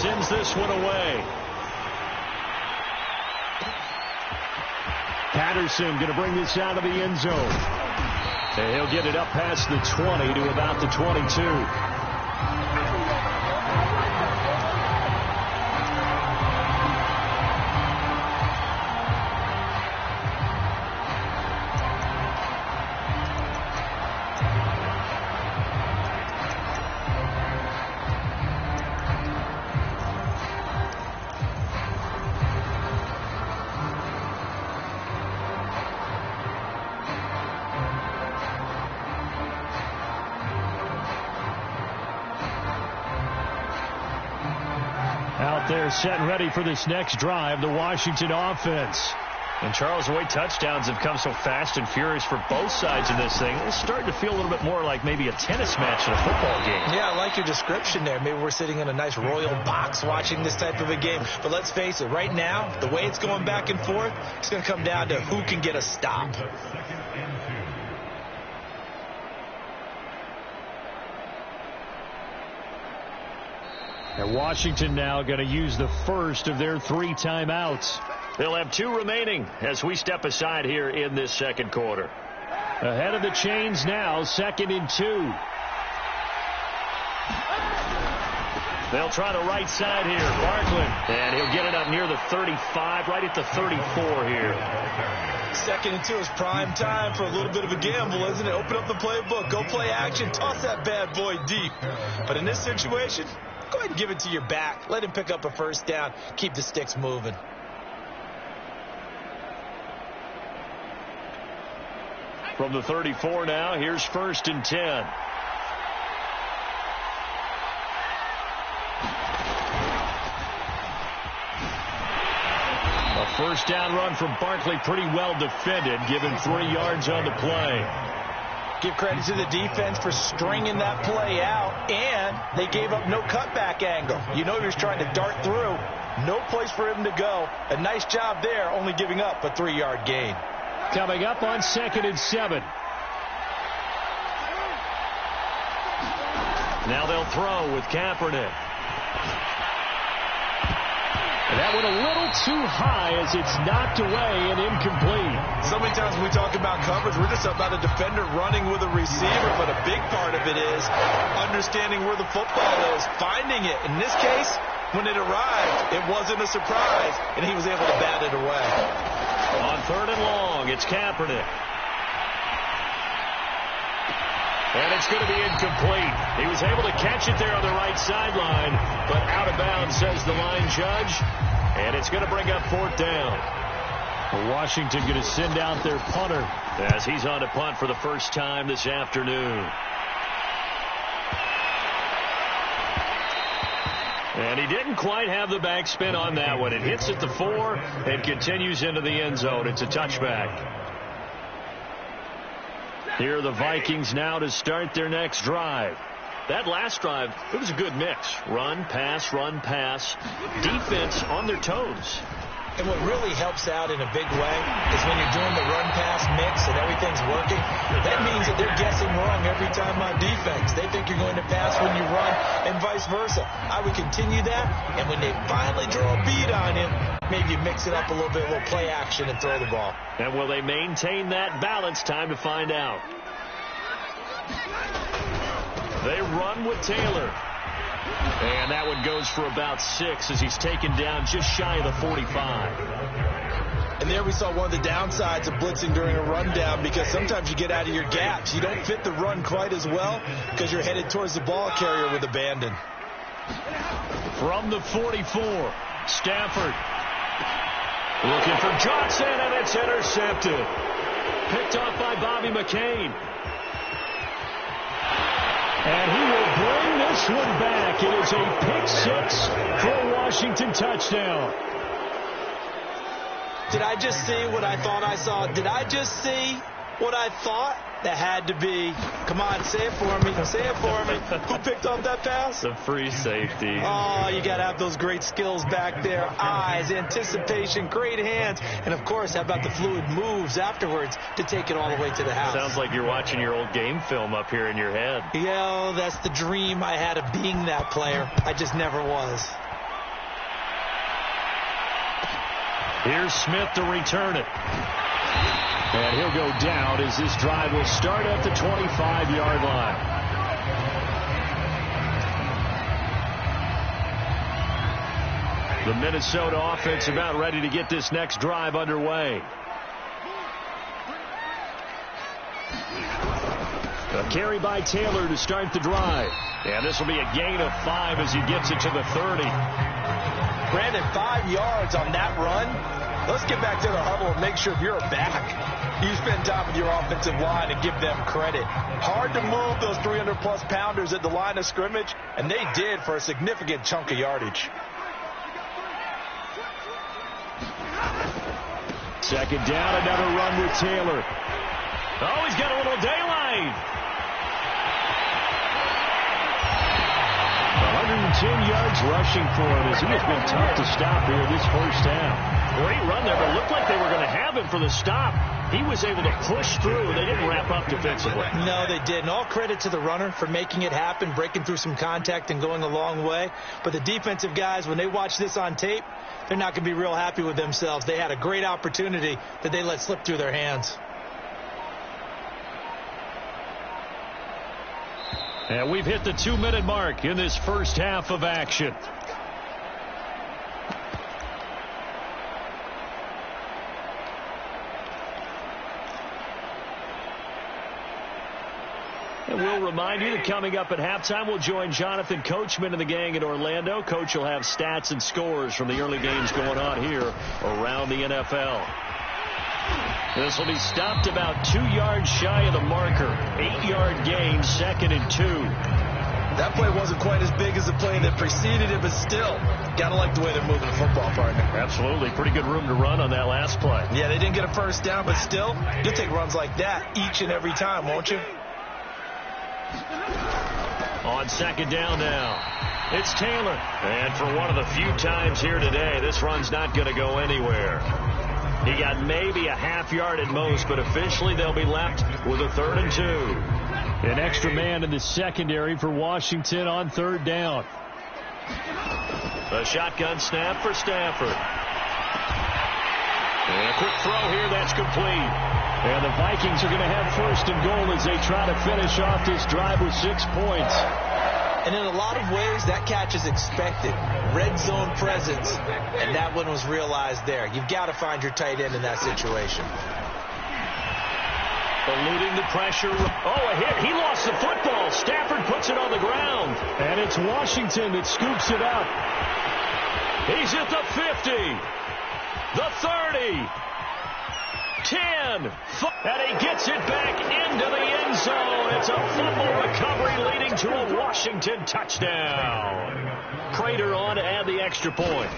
sends this one away. Patterson going to bring this out of the end zone. And he'll get it up past the 20 to about the 22. They're set and ready for this next drive, the Washington offense. And Charles, the way touchdowns have come so fast and furious for both sides of this thing, it's starting to feel a little bit more like maybe a tennis match in a football game. Yeah, I like your description there. Maybe we're sitting in a nice royal box watching this type of a game. But let's face it, right now, the way it's going back and forth, it's going to come down to who can get a stop. And Washington now going to use the first of their 3 timeouts. They'll have 2 remaining as we step aside here in this second quarter. Ahead of the chains now, 2nd and 2. They'll try the right side here. Barkley. And he'll get it up near the 35, right at the 34 here. 2nd and 2 is prime time for a little bit of a gamble, isn't it? Open up the playbook. Go play action. Toss that bad boy deep. But in this situation, go ahead and give it to your back. Let him pick up a first down. Keep the sticks moving. From the 34 now, here's 1st and 10. A first down run from Barkley, pretty well defended, given 3 yards on the play. Give credit to the defense for stringing that play out, and they gave up no cutback angle. You know he was trying to dart through. No place for him to go. A nice job there, only giving up a 3-yard gain. Coming up on 2nd and 7. Now they'll throw with Kaepernick. And that one a little too high as it's knocked away and incomplete. So many times when we talk about coverage, we're just about a defender running with a receiver, but a big part of it is understanding where the football is, finding it. In this case, when it arrived, it wasn't a surprise, and he was able to bat it away. On 3rd and long, it's Kaepernick. And it's going to be incomplete. He was able to catch it there on the right sideline, but out of bounds, says the line judge. And it's going to bring up 4th down. Washington going to send out their punter as he's on to punt for the first time this afternoon. And he didn't quite have the backspin on that one. It hits at the 4 and continues into the end zone. It's a touchback. Here are the Vikings now to start their next drive. That last drive, it was a good mix. Run, pass, defense on their toes. And what really helps out in a big way is when you're doing the run-pass mix and everything's working, that means that they're guessing wrong every time on defense. They think you're going to pass when you run and vice versa. I would continue that, and when they finally draw a bead on him, maybe you mix it up a little bit, a little play action and throw the ball. And will they maintain that balance? Time to find out. They run with Taylor. And that one goes for about 6 as he's taken down just shy of the 45. And there we saw one of the downsides of blitzing during a rundown, because sometimes you get out of your gaps. You don't fit the run quite as well because you're headed towards the ball carrier with abandon. From the 44, Stafford looking for Johnson, and it's intercepted. Picked off by Bobby McCain. And he will bring this one back. It is a pick-6 for a Washington touchdown. Did I just see what I thought I saw? Did I just see what I thought? That had to be. Come on, say it for me. Say it for me. Who picked up that pass? The free safety. Oh, you got to have those great skills back there. Eyes, anticipation, great hands. And, of course, how about the fluid moves afterwards to take it all the way to the house? Sounds like you're watching your old game film up here in your head. Yeah, that's the dream I had of being that player. I just never was. Here's Smith to return it. And he'll go down as this drive will start at the 25-yard line. The Minnesota offense about ready to get this next drive underway. A carry by Taylor to start the drive. And this will be a gain of 5 as he gets it to the 30. Brandon, 5 yards on that run. Let's get back to the huddle and make sure you're back. You spend time with your offensive line and give them credit. Hard to move those 300-plus pounders at the line of scrimmage, and they did for a significant chunk of yardage. Second down, another run with Taylor. Oh, he's got a little daylight. 110 yards rushing for him as he has been tough to stop here this first half. Great run there, but it looked like they were going to have him for the stop. He was able to push through. They didn't wrap up defensively. No, they didn't. All credit to the runner for making it happen, breaking through some contact and going a long way. But the defensive guys, when they watch this on tape, they're not going to be real happy with themselves. They had a great opportunity that they let slip through their hands. And we've hit the 2-minute mark in this first half of action. And we'll remind you that coming up at halftime, we'll join Jonathan Coachman and the gang in Orlando. Coach will have stats and scores from the early games going on here around the NFL. This will be stopped about 2 yards shy of the marker. 8-yard gain, 2nd and 2. That play wasn't quite as big as the play that preceded it, but still, gotta like the way they're moving the football, partner. Absolutely. Pretty good room to run on that last play. Yeah, they didn't get a first down, but still, you'll take runs like that each and every time, won't you? On second down now, it's Taylor. And for one of the few times here today, this run's not going to go anywhere. He got maybe a half yard at most, but officially they'll be left with a 3rd and 2. An extra man in the secondary for Washington on 3rd down. A shotgun snap for Stafford. And a quick throw here, that's complete. And the Vikings are going to have 1st and goal as they try to finish off this drive with 6 points. And in a lot of ways, that catch is expected. Red zone presence, and that one was realized there. You've got to find your tight end in that situation. Eluding the pressure. Oh, a hit. He lost the football. Stafford puts it on the ground. And it's Washington that scoops it up. He's at the 50. The 30. 10. And he gets it back into the end zone. It's a fumble recovery leading to a Washington touchdown. Prater on to add the extra point.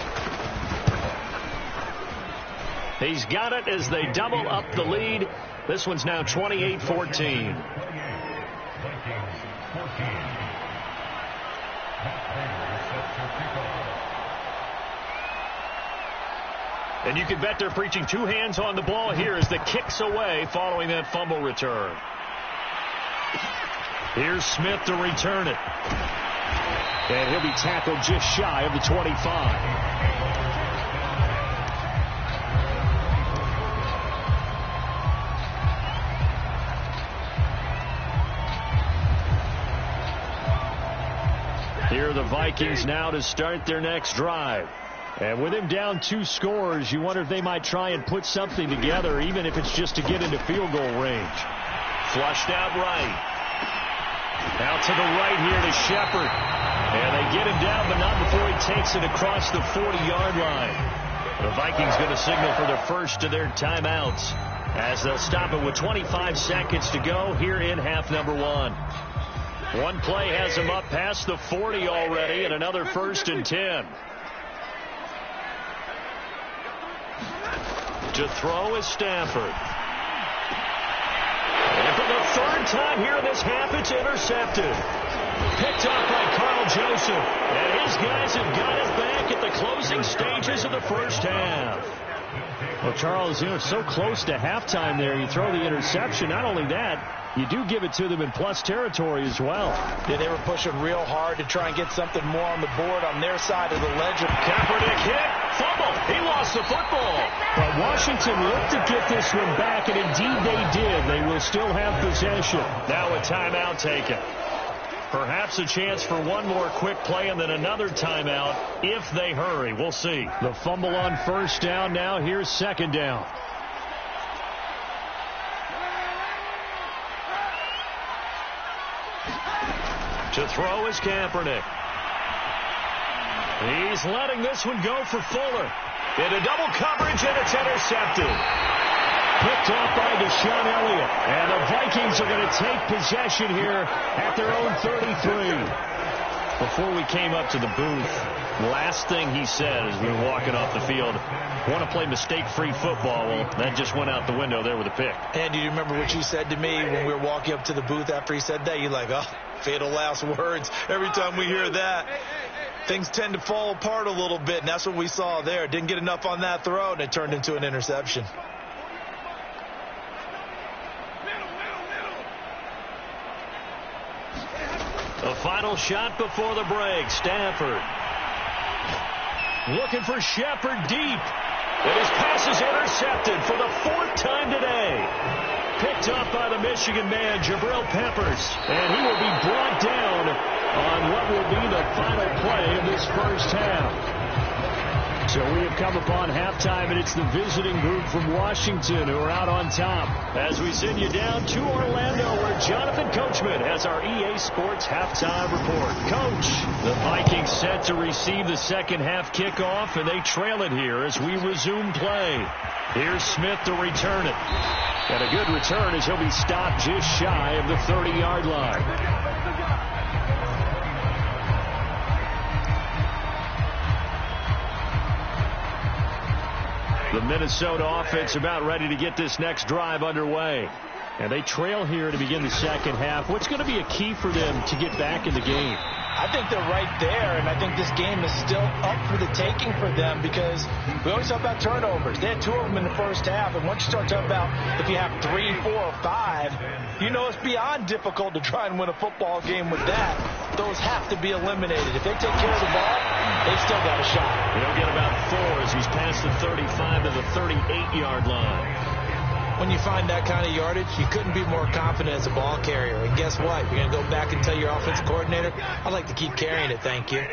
He's got it as they double up the lead. This one's now 28-14. And you can bet they're preaching 2 hands on the ball here as the kick's away following that fumble return. Here's Smith to return it. And he'll be tackled just shy of the 25. Here are the Vikings now to start their next drive. And with him down 2 scores, you wonder if they might try and put something together, even if it's just to get into field goal range. Flushed out right. Out to the right here to Shepard. And they get him down, but not before he takes it across the 40-yard line. The Vikings going to signal for the first of their timeouts as they'll stop it with 25 seconds to go here in half number 1. One play has him up past the 40 already, and another 1st and 10. To throw is Stafford. And for the 3rd time here in this half, it's intercepted. Picked off by Carl Joseph. And his guys have got it back at the closing stages of the first half. Well, Charles, so close to halftime there. You throw the interception. Not only that, you do give it to them in plus territory as well. Yeah, they were pushing real hard to try and get something more on the board on their side of the ledger. Kaepernick hit, fumble. He lost the football. But Washington looked to get this one back, and indeed they did. They will still have possession. Now a timeout taken. Perhaps a chance for one more quick play and then another timeout if they hurry. We'll see. The fumble on first down now. Here's second down. To throw is Kaepernick. He's letting this one go for Fuller. Into double coverage, and it's intercepted. Picked off by Deshaun Elliott. And the Vikings are going to take possession here at their own 33. Before we came up to the booth, last thing he said as we were walking off the field, want to play mistake-free football. Well, that just went out the window there with a pick. And do you remember what you said to me when we were walking up to the booth after he said that? You're like, oh, fatal last words. Every time we hear that, things tend to fall apart a little bit, and that's what we saw there. Didn't get enough on that throw, and it turned into an interception. The final shot before the break. Stafford looking for Shepard deep. And his pass is intercepted for the fourth time today. Picked up by the Michigan man, Jabril Peppers. And he will be brought down on what will be the final play of this first half. So we have come upon halftime, and it's the visiting group from Washington who are out on top. As we send you down to Orlando, where Jonathan Coachman has our EA Sports halftime report. Coach, the Vikings set to receive the second half kickoff, and they trail it here as we resume play. Here's Smith to return it. And a good return as he'll be stopped just shy of the 30-yard line. The Minnesota offense about ready to get this next drive underway. And they trail here to begin the second half. What's going to be a key for them to get back in the game? I think they're right there, and I think this game is still up for the taking for them because we always talk about turnovers. They had 2 of them in the first half, and once you start talking about if you have 3, 4, or 5, you know it's beyond difficult to try and win a football game with that. Those have to be eliminated. If they take care of the ball, they've still got a shot. He'll get about 4 as he's past the 35 to the 38-yard line. When you find that kind of yardage, you couldn't be more confident as a ball carrier. And guess what? You're going to go back and tell your offensive coordinator, I'd like to keep carrying it, thank you.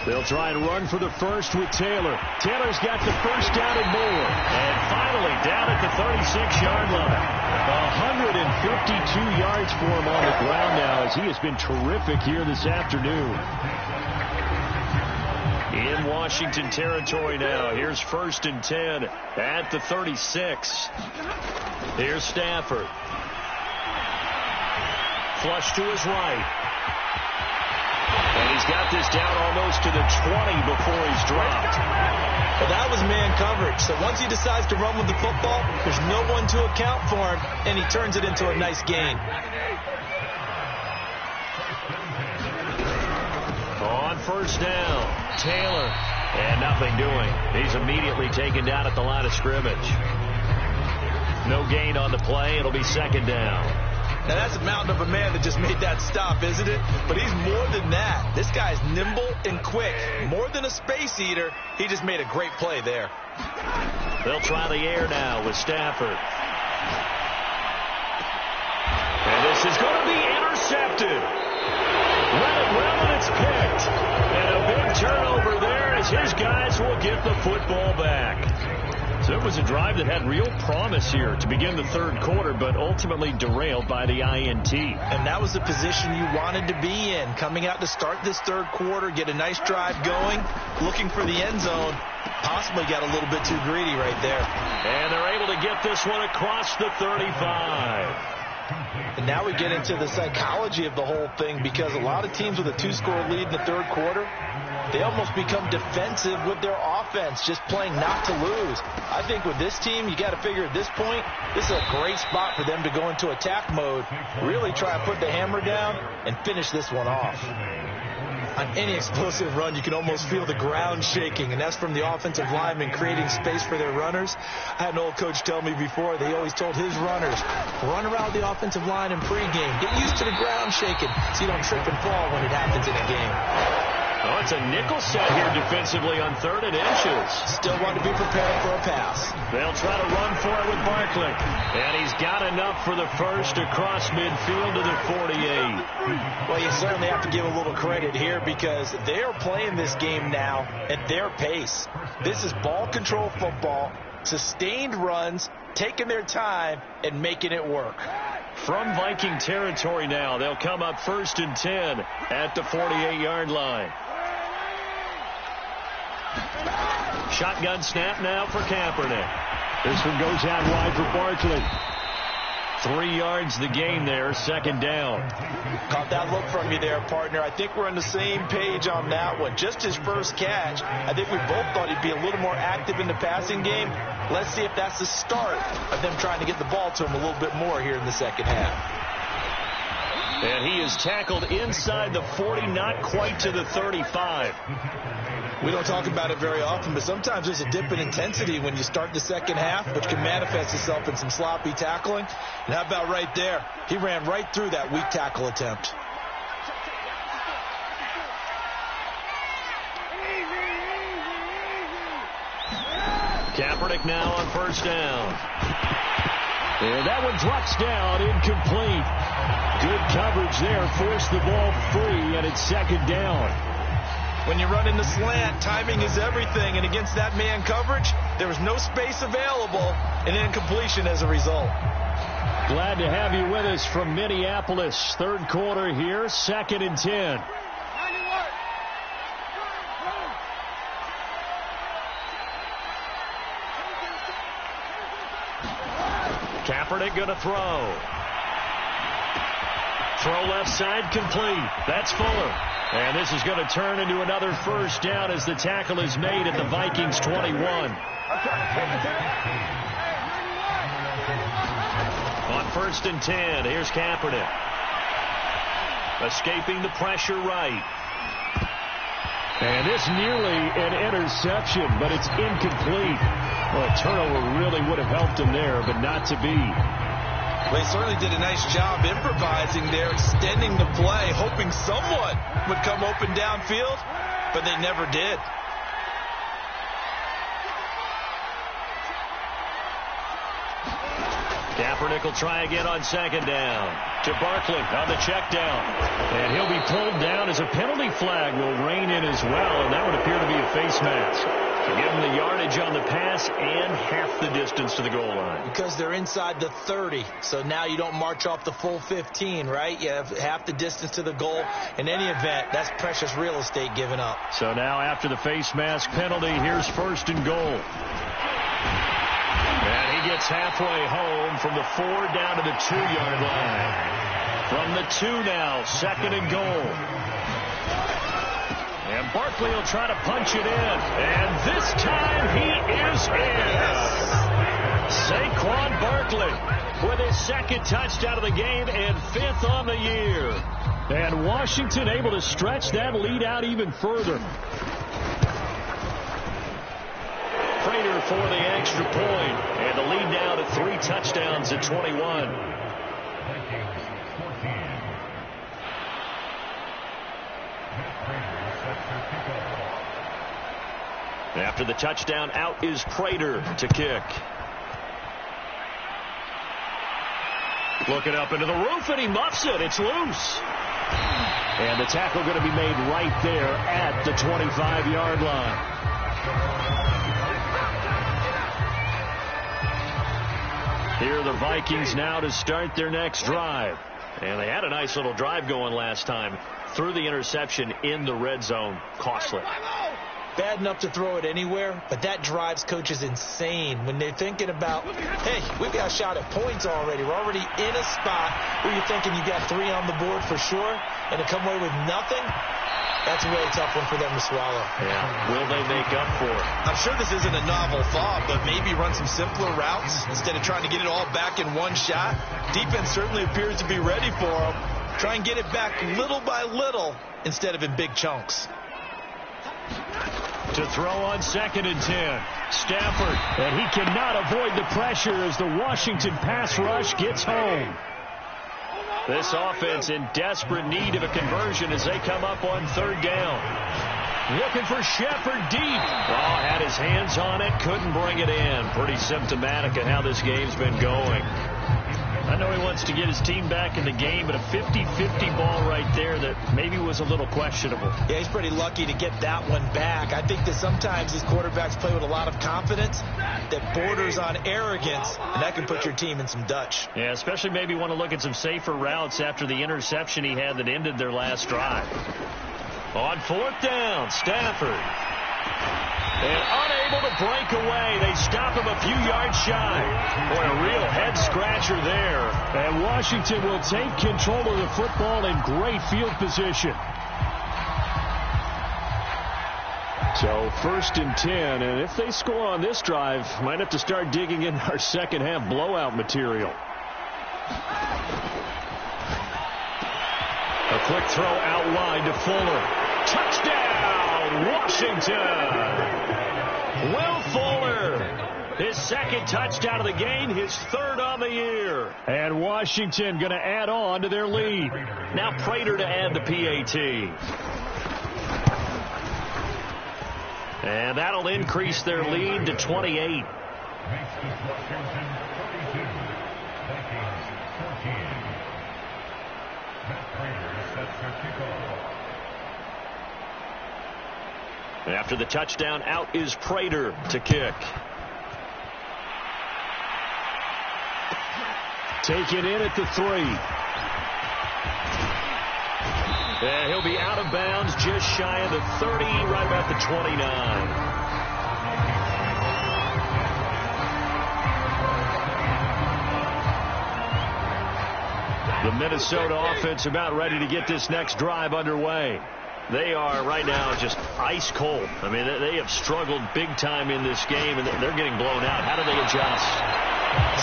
They'll try and run for the first with Taylor. Taylor's got the first down and more. And finally down at the 36-yard line. 152 yards for him on the ground now as he has been terrific here this afternoon. In Washington territory now. Here's 1st and 10 at the 36. Here's Stafford. Flush to his right. And he's got this down almost to the 20 before he's dropped. Well, that was man coverage. So once he decides to run with the football, there's no one to account for him, and he turns it into a nice gain. On first down, Taylor. And nothing doing. He's immediately taken down at the line of scrimmage. No gain on the play. It'll be second down. Now, that's a mountain of a man that just made that stop, isn't it? But he's more than that. This guy's nimble and quick. More than a space eater, he just made a great play there. They'll try the air now with Stafford. And this is going to be intercepted. Let it well, and it's picked. And a big turnover there as his guys will get the football back. So it was a drive that had real promise here to begin the third quarter, but ultimately derailed by the INT. And that was the position you wanted to be in, coming out to start this third quarter, get a nice drive going, looking for the end zone. Possibly got a little bit too greedy right there. And they're able to get this one across the 35. And now we get into the psychology of the whole thing, because a lot of teams with a 2-score lead in the third quarter, they almost become defensive with their offense, just playing not to lose. I think with this team, you got to figure at this point, this is a great spot for them to go into attack mode, really try to put the hammer down and finish this one off. On any explosive run, you can almost feel the ground shaking, and that's from the offensive linemen creating space for their runners. I had an old coach tell me before, they always told his runners, run around the offensive line in pregame. Get used to the ground shaking so you don't trip and fall when it happens in a game. Oh, it's a nickel set here defensively on 3rd and inches. Still want to be prepared for a pass. They'll try to run for it with Barkley. And he's got enough for the first across midfield to the 48. Well, you certainly have to give a little credit here because they are playing this game now at their pace. This is ball control football, sustained runs, taking their time, and making it work. From Viking territory now, they'll come up 1st and 10 at the 48-yard line. Shotgun snap now for Kaepernick. This one goes out wide for Barkley. 3 yards the gain there, 2nd down. Caught that look from you there, partner. I think we're on the same page on that one. Just his first catch. I think we both thought he'd be a little more active in the passing game. Let's see if that's the start of them trying to get the ball to him a little bit more here in the second half. And he is tackled inside the 40, not quite to the 35. We don't talk about it very often, but sometimes there's a dip in intensity when you start the second half, which can manifest itself in some sloppy tackling. And how about right there? He ran right through that weak tackle attempt. Kaepernick now on 1st down. And that one drops down, incomplete. Good coverage there, forced the ball free, and it's 2nd down. When you run in the slant, timing is everything, and against that man coverage, there was no space available, and incompletion as a result. Glad to have you with us from Minneapolis. 3rd quarter here, 2nd and 10. Kaepernick going to throw. Throw left side complete. That's Fuller. And this is going to turn into another 1st down as the tackle is made at the Vikings 21. On 1st and 10, here's Kaepernick. Escaping the pressure right. And this nearly an interception, but it's incomplete. Well, a turnover really would have helped him there, but not to be. Well, they certainly did a nice job improvising there, extending the play, hoping someone would come open downfield, but they never did. Kaepernick will try again on 2nd down. To Barkley on the check down. And he'll be pulled down as a penalty flag will rein in as well, and that would appear to be a face mask. To give him the yardage on the pass and half the distance to the goal line. Because they're inside the 30, so now you don't march off the full 15, right? You have half the distance to the goal. In any event, that's precious real estate given up. So now after the face mask penalty, here's 1st and goal. And he gets halfway home from the 4 down to the 2-yard line. From the 2 now, 2nd and goal. And Barkley will try to punch it in. And this time he is in. Saquon Barkley with his 2nd touchdown of the game and 5th on the year. And Washington able to stretch that lead out even further. Prater for the extra point. And the lead now to 3 touchdowns at 21. After the touchdown, out is Prater to kick. Looking up into the roof, and he muffs it. It's loose. And the tackle going to be made right there at the 25-yard line. Here are the Vikings now to start their next drive. And they had a nice little drive going last time. Threw the interception in the red zone. Costly. Bad enough to throw it anywhere, but that drives coaches insane when they're thinking about, hey, we've got a shot at points already. We're already in a spot where you're thinking you got 3 on the board for sure, and to come away with nothing, that's a really tough one for them to swallow. Yeah. Will they make up for it? I'm sure this isn't a novel thought, but maybe run some simpler routes instead of trying to get it all back in one shot. Defense certainly appears to be ready for them. Try and get it back little by little instead of in big chunks. To throw on 2nd and 10. Stafford, and he cannot avoid the pressure as the Washington pass rush gets home. This offense in desperate need of a conversion as they come up on 3rd down. Looking for Shepard deep. Oh, had his hands on it, couldn't bring it in. Pretty symptomatic of how this game's been going. I know he wants to get his team back in the game, but a 50-50 ball right there that maybe was a little questionable. Yeah, he's pretty lucky to get that one back. I think that sometimes these quarterbacks play with a lot of confidence that borders on arrogance, and that can put your team in some Dutch. Yeah, especially maybe want to look at some safer routes after the interception he had that ended their last drive. On 4th down, Stafford. And unable to break away. They stop him a few yards shy. Boy, a real head-scratcher there. And Washington will take control of the football in great field position. So 1st and 10, and if they score on this drive, might have to start digging in our second half blowout material. A quick throw out wide to Fuller. Touchdown, Washington! Will Fuller, his 2nd touchdown of the game, his 3rd on the year. And Washington going to add on to their lead. Now Prater to add the PAT. And that'll increase their lead to 28. After the touchdown, out is Prater to kick. Take it in at the 3. And he'll be out of bounds just shy of the 30, right about the 29. The Minnesota offense about ready to get this next drive underway. They are right now just ice cold. I mean, they have struggled big time in this game, and they're getting blown out. How do they adjust?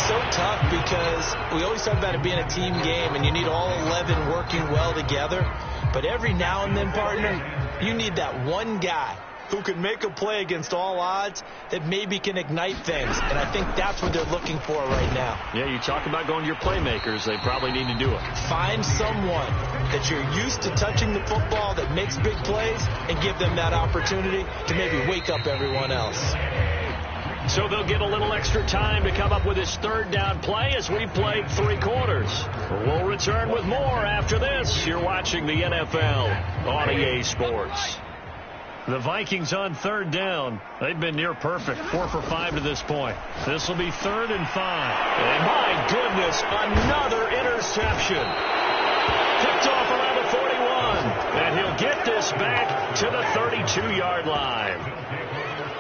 So tough because we always talk about it being a team game, and you need all 11 working well together. But every now and then, partner, you need that one guy who can make a play against all odds that maybe can ignite things. And I think that's what they're looking for right now. Yeah, you talk about going to your playmakers. They probably need to do it. Find someone that you're used to touching the football that makes big plays and give them that opportunity to maybe wake up everyone else. So they'll get a little extra time to come up with his 3rd down play as we played 3 quarters. We'll return with more after this. You're watching the NFL on EA Sports. The Vikings on 3rd down. They've been near perfect. 4 for 5 to this point. This will be 3rd and 5. And my goodness, another interception. Picked off around the 41. And he'll get this back to the 32-yard line.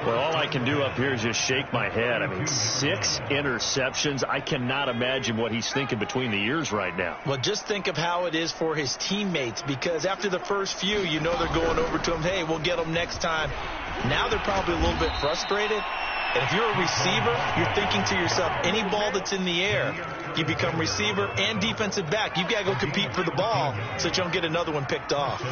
Well, all I can do up here is just shake my head. I mean, 6 interceptions. I cannot imagine what he's thinking between the ears right now. Well, just think of how it is for his teammates, because after the first few, you know they're going over to him, hey, we'll get them next time. Now they're probably a little bit frustrated. And if you're a receiver, you're thinking to yourself, any ball that's in the air, you become receiver and defensive back. You've got to go compete for the ball so that you don't get another one picked off.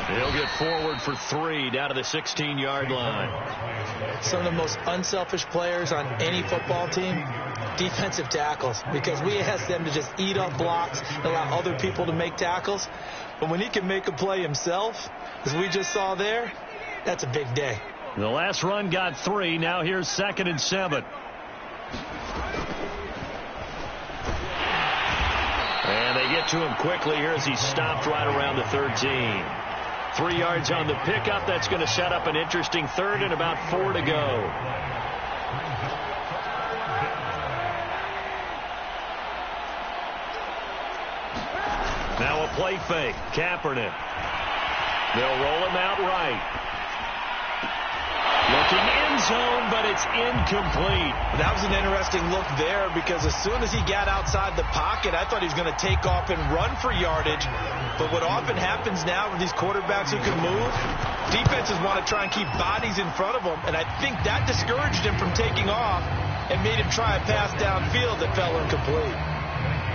He'll get forward for 3 down to the 16-yard line. Some of the most unselfish players on any football team, defensive tackles, because we ask them to just eat up blocks and allow other people to make tackles. But when he can make a play himself, as we just saw there, that's a big day. The last run got 3. Now here's 2nd and 7. And they get to him quickly here as he's stopped right around the 13. 3 yards on the pickup. That's going to set up an interesting 3rd and about 4 to go. Now a play fake. Kaepernick. They'll roll him out right. Looking end zone, but it's incomplete. That was an interesting look there, because as soon as he got outside the pocket, I thought he was going to take off and run for yardage. But what often happens now with these quarterbacks who can move, defenses want to try and keep bodies in front of them, and I think that discouraged him from taking off. and made him try a pass downfield that fell incomplete.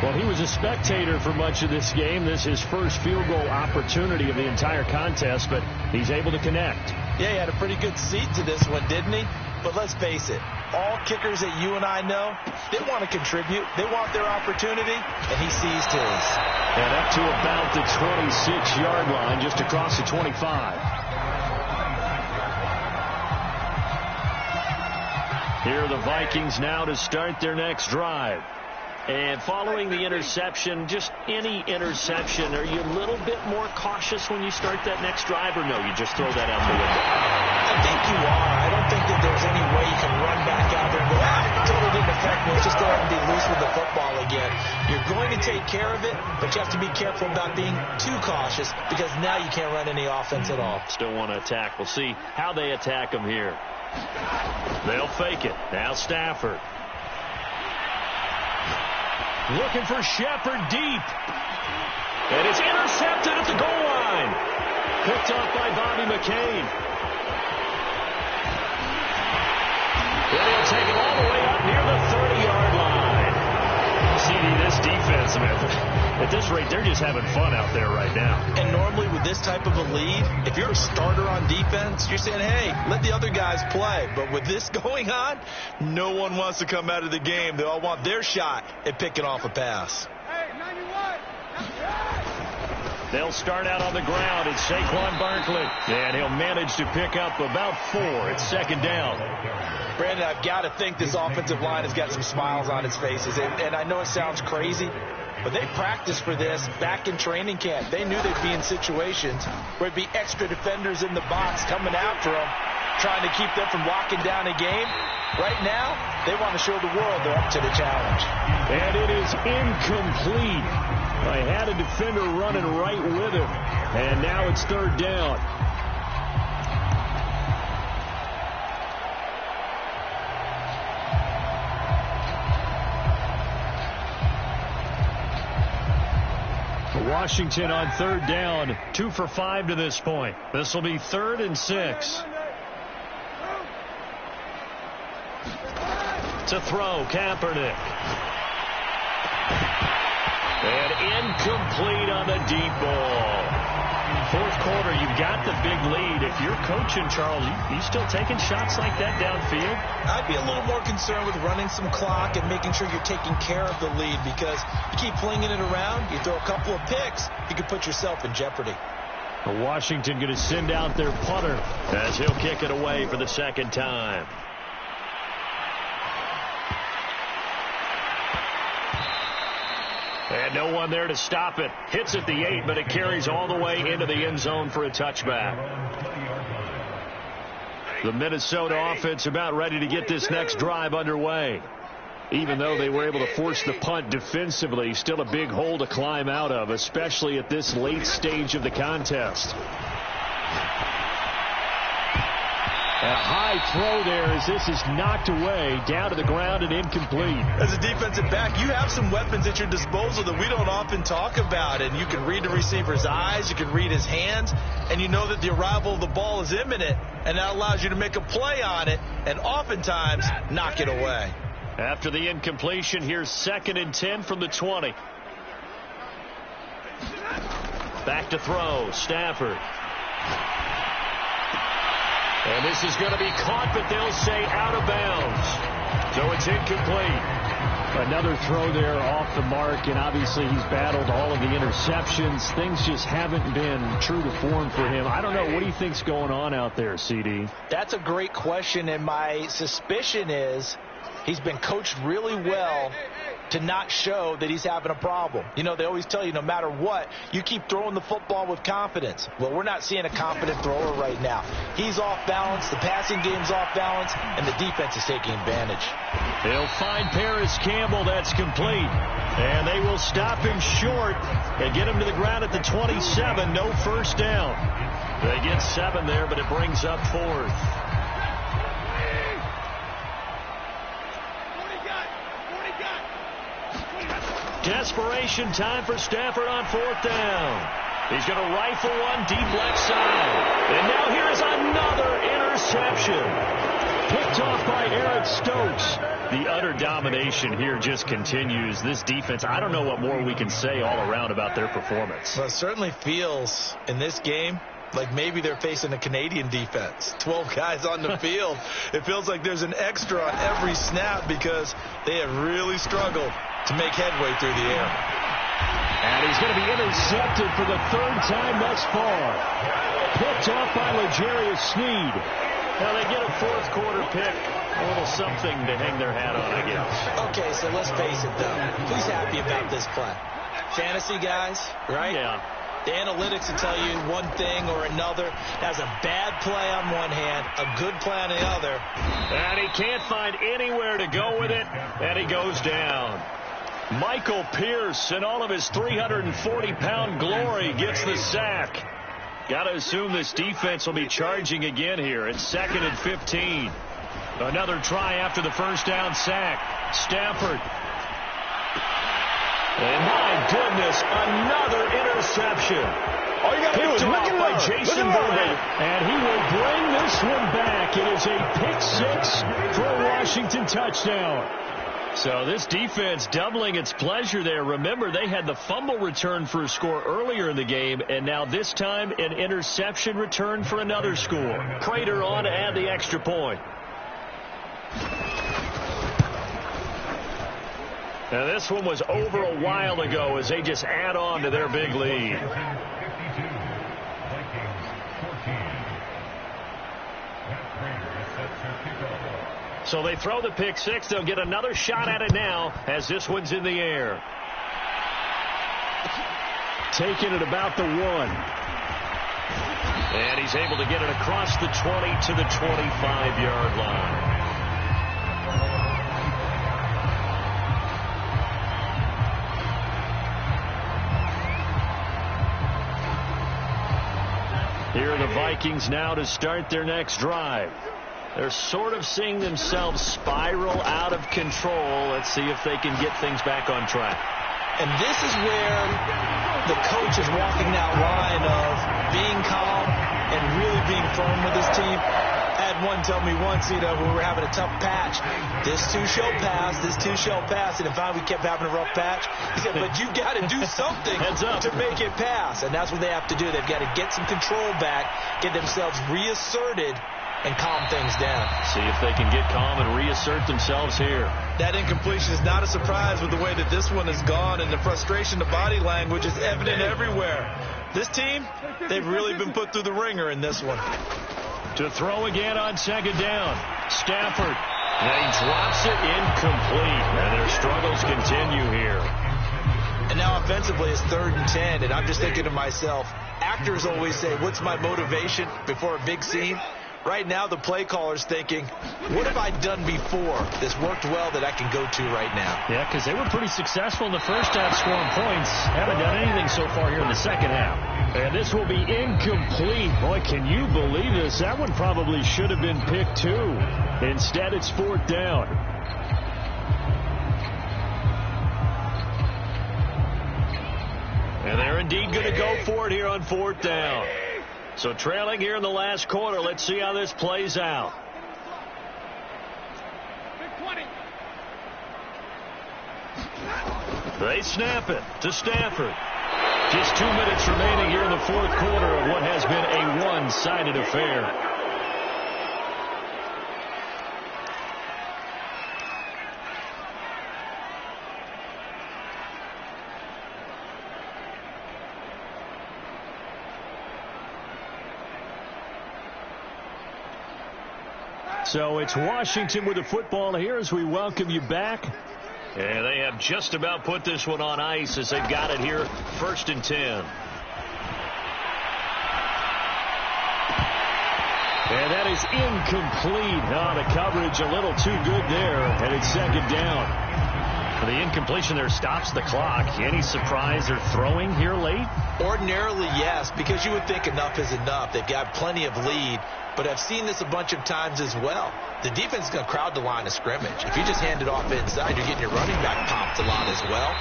Well, he was a spectator for much of this game. This is his first field goal opportunity of the entire contest, but he's able to connect. Yeah, he had a pretty good seat to this one, didn't he? But let's face it, all kickers that you and I know, they want to contribute. They want their opportunity, and he seized his. And up to about the 26-yard line, just across the 25. Here are the Vikings now to start their next drive. And following the interception, just any interception, are you a little bit more cautious when you start that next drive, or no, you just throw that out the window? I think you are. I don't think that there's any way you can run back out there and go, totally didn't affect me. Let's just go ahead and be loose with the football again. You're going to take care of it, but you have to be careful about being too cautious because now you can't run any offense at all. Still want to attack. We'll see how they attack them here. They'll fake it. Now Stafford. Looking for Shepard deep. And it's intercepted at the goal line. Picked up by Bobby McCain. And he'll take it all the way up near the 30-yard line. CD, this defense, man, at this rate, they're just having fun out there right now. And normally with this type of a lead, if you're a starter on defense, you're saying, hey, let the other guys play. But with this going on, no one wants to come out of the game. They all want their shot at picking off a pass. Hey, 91. They'll start out on the ground. It's Saquon Barkley. And he'll manage to pick up about 4. It's second down. Brandon, I've got to think this offensive line has got some smiles on its faces. And I know it sounds crazy, but they practiced for this back in training camp. They knew they'd be in situations where it'd be extra defenders in the box coming after them, trying to keep them from locking down a game. Right now, they want to show the world they're up to the challenge. And it is incomplete. I had a defender running right with him. And now it's third down. Washington on third down, 2 for 5 to this point. This will be 3rd and 6. To throw, Kaepernick. And incomplete on the deep ball. Fourth quarter, you've got the big lead. If you're coaching, Charles, you still taking shots like that downfield? I'd be a little more concerned with running some clock and making sure you're taking care of the lead, because you keep flinging it around, you throw a couple of picks, you could put yourself in jeopardy. Washington going to send out their punter as he'll kick it away for the second time. And no one there to stop it. Hits at the 8, but it carries all the way into the end zone for a touchback. The Minnesota offense about ready to get this next drive underway. Even though they were able to force the punt defensively, still a big hole to climb out of, especially at this late stage of the contest. A high throw there as this is knocked away, down to the ground and incomplete. As a defensive back, you have some weapons at your disposal that we don't often talk about. And you can read the receiver's eyes, you can read his hands, and you know that the arrival of the ball is imminent. And that allows you to make a play on it and oftentimes knock it away. After the incompletion, here's 2nd and 10 from the 20. Back to throw, Stafford. And this is going to be caught, but they'll say out of bounds. So it's incomplete. Another throw there off the mark, and obviously he's battled all of the interceptions. Things just haven't been true to form for him. I don't know. What do you think's going on out there, CD? That's a great question, and my suspicion is he's been coached really well to not show that he's having a problem. You know, they always tell you no matter what, you keep throwing the football with confidence. Well, we're not seeing a confident thrower right now. He's off balance, the passing game's off balance, and the defense is taking advantage. They'll find Paris Campbell. That's complete. And they will stop him short and get him to the ground at the 27. No first down. They get 7 there, but it brings up 4th. Desperation time for Stafford on 4th down. He's going to rifle one deep left side. And now here is another interception. Picked off by Eric Stokes. the utter domination here just continues. This defense, I don't know what more we can say all around about their performance. Well, it certainly feels in this game like maybe they're facing a Canadian defense. 12 guys on the field. It feels like there's an extra on every snap because they have really struggled to make headway through the air. And he's going to be intercepted for the third time thus far. Picked off by L'Jarius Sneed. Now they get a fourth quarter pick. A little something to hang their hat on, I guess. Okay, so let's face it, though. Who's happy about this play? Fantasy guys, right? Yeah. The analytics will tell you one thing or another. Has a bad play on one hand, a good play on the other. And he can't find anywhere to go with it, and he goes down. Michael Pierce, in all of his 340-pound glory, gets the sack. Got to assume this defense will be charging again here. It's 2nd and 15. Another try after the first down sack. Stafford. And my goodness, another interception. All you got to do is look at by Jason Barnett. And he will bring this one back. It is a pick-6 for a Washington touchdown. So this defense doubling its pleasure there. Remember, they had the fumble return for a score earlier in the game, and now this time an interception return for another score. Prater on to add the extra point. Now this one was over a while ago as they just add on to their big lead. So they throw the pick-6. They'll get another shot at it now as this one's in the air. Taking it about the 1. And he's able to get it across the 20 to the 25-yard line. Here are the Vikings now to start their next drive. They're sort of seeing themselves spiral out of control. Let's see if they can get things back on track. And this is where the coach is walking that line of being calm and really being firm with his team. I had one tell me once, when we were having a tough patch, this too shall pass, this too shall pass. And if we kept having a rough patch, he said, but you got to do something to make it pass. And that's what they have to do. They've got to get some control back, get themselves reasserted, and calm things down. See if they can get calm and reassert themselves here. That incompletion is not a surprise with the way that this one has gone, and the frustration, the body language is evident everywhere. This team, they've really been put through the ringer in this one. To throw again on 2nd down. Stafford. And he drops it incomplete. And their struggles continue here. And now offensively it's 3rd and 10, and I'm just thinking to myself, actors always say, what's my motivation before a big scene? Right now, the play caller's thinking, what have I done before that's worked well that I can go to right now? Yeah, because they were pretty successful in the first half scoring points. Haven't done anything so far here in the second half. And this will be incomplete. Boy, can you believe this? That one probably should have been picked too. Instead, it's 4th down. And they're indeed going to go for it here on 4th down. So trailing here in the last quarter. Let's see how this plays out. They snap it to Stafford. Just 2 minutes remaining here in the 4th quarter of what has been a one-sided affair. So it's Washington with the football here as we welcome you back. And they have just about put this one on ice as they've got it here, 1st and 10. And that is incomplete. Oh, the coverage a little too good there, and it's 2nd down. The incompletion there stops the clock. Any surprise they're throwing here late? Ordinarily, yes, because you would think enough is enough. They've got plenty of lead, but I've seen this a bunch of times as well. The defense is going to crowd the line of scrimmage. If you just hand it off inside, you're getting your running back popped a lot as well.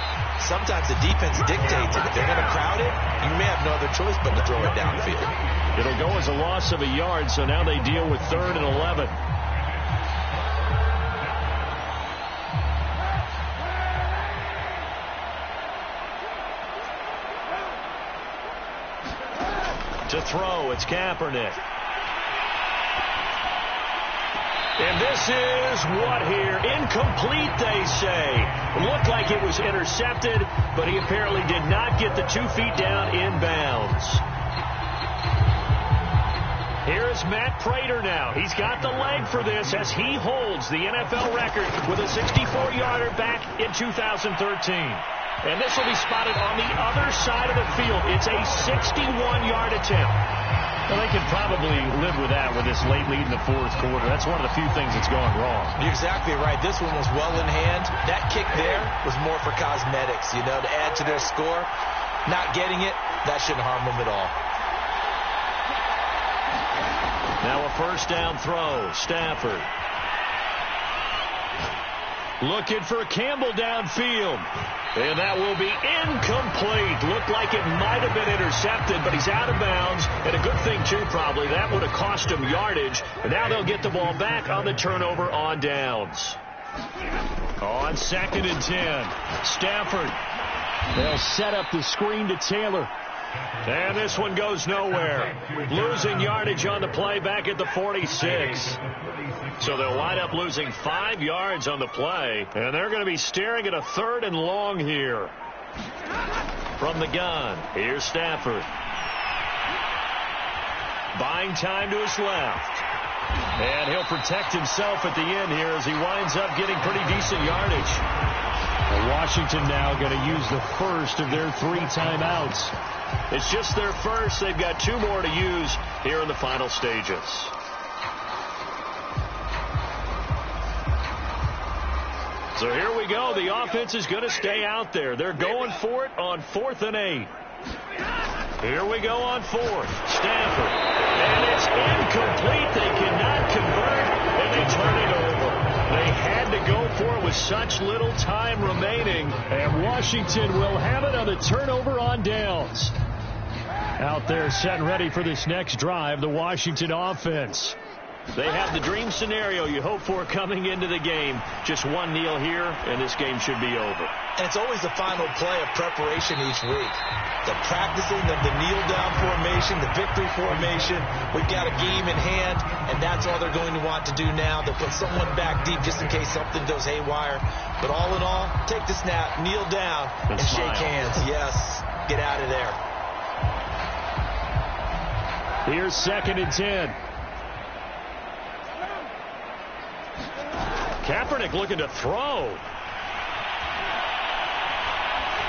Sometimes the defense dictates it. If they're going to crowd it, you may have no other choice but to throw it downfield. It'll go as a loss of a yard, so now they deal with 3rd and 11. To throw, it's Kaepernick. And this is what here? Incomplete, they say. It looked like it was intercepted, but he apparently did not get the 2 feet down in bounds. Here's Matt Prater now. He's got the leg for this as he holds the NFL record with a 64-yarder back in 2013. And this will be spotted on the other side of the field. It's a 61-yard attempt. Well, they could probably live with that with this late lead in the fourth quarter. That's one of the few things that's going wrong. You're exactly right. This one was well in hand. That kick there was more for cosmetics, to add to their score. Not getting it, that shouldn't harm them at all. Now a first down throw. Stafford. Looking for Campbell downfield. And that will be incomplete. Looked like it might have been intercepted, but he's out of bounds. And a good thing, too, probably. That would have cost him yardage. And now they'll get the ball back on the turnover on downs. On 2nd and 10. Stafford. They'll set up the screen to Taylor. And this one goes nowhere. Losing yardage on the play back at the 46. So they'll wind up losing 5 yards on the play. And they're going to be staring at a 3rd and long here. From the gun, here's Stafford. Buying time to his left. And he'll protect himself at the end here as he winds up getting pretty decent yardage. Well, Washington now going to use the first of their 3 timeouts. It's just their first. They've got 2 more to use here in the final stages. So here we go. The offense is going to stay out there. They're going for it on 4th and 8. Here we go on 4th. Stafford. And it's incomplete. They cannot convert, and they turn it over. They had to go for it with such little time remaining, and Washington will have it on the turnover on downs. Out there set and ready for this next drive, the Washington offense. They have the dream scenario you hope for coming into the game. Just one kneel here, and this game should be over. And it's always the final play of preparation each week. The practicing of the kneel-down formation, the victory formation. We've got a game in hand, and that's all they're going to want to do now. They'll put someone back deep just in case something goes haywire. But all in all, take the snap, kneel down, and shake hands. Yes, get out of there. Here's 2nd and 10. Kaepernick looking to throw.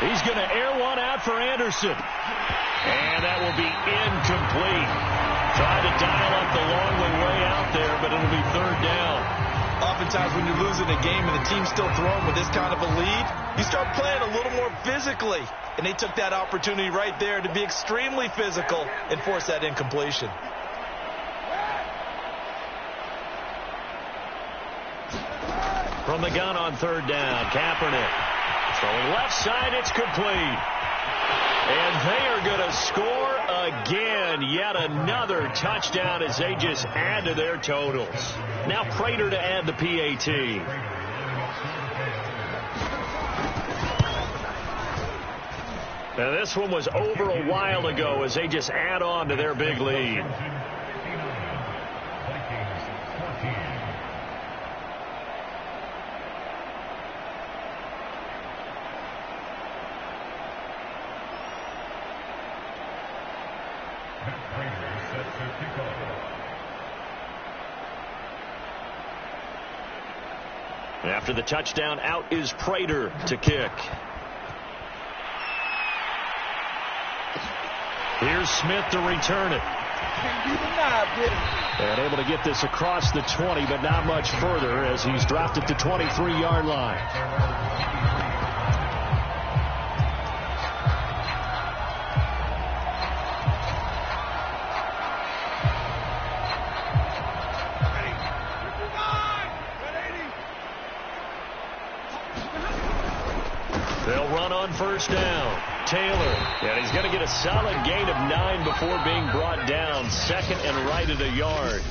He's going to air one out for Anderson. And that will be incomplete. Tried to dial up the long way out there, but it'll be 3rd down. Oftentimes when you're losing a game and the team's still throwing with this kind of a lead, you start playing a little more physically. And they took that opportunity right there to be extremely physical and force that incompletion. From the gun on 3rd down, Kaepernick. Throwing left side, it's complete. And they are going to score again. Yet another touchdown as they just add to their totals. Now Prater to add the PAT. Now this one was over a while ago as they just add on to their big lead. After the touchdown, out is Prater to kick. Here's Smith to return it. And able to get this across the 20, but not much further as he's dropped it to 23-yard line. They'll run on first down. Taylor, and he's going to get a solid gain of 9 before being brought down. 2nd and right at a yard.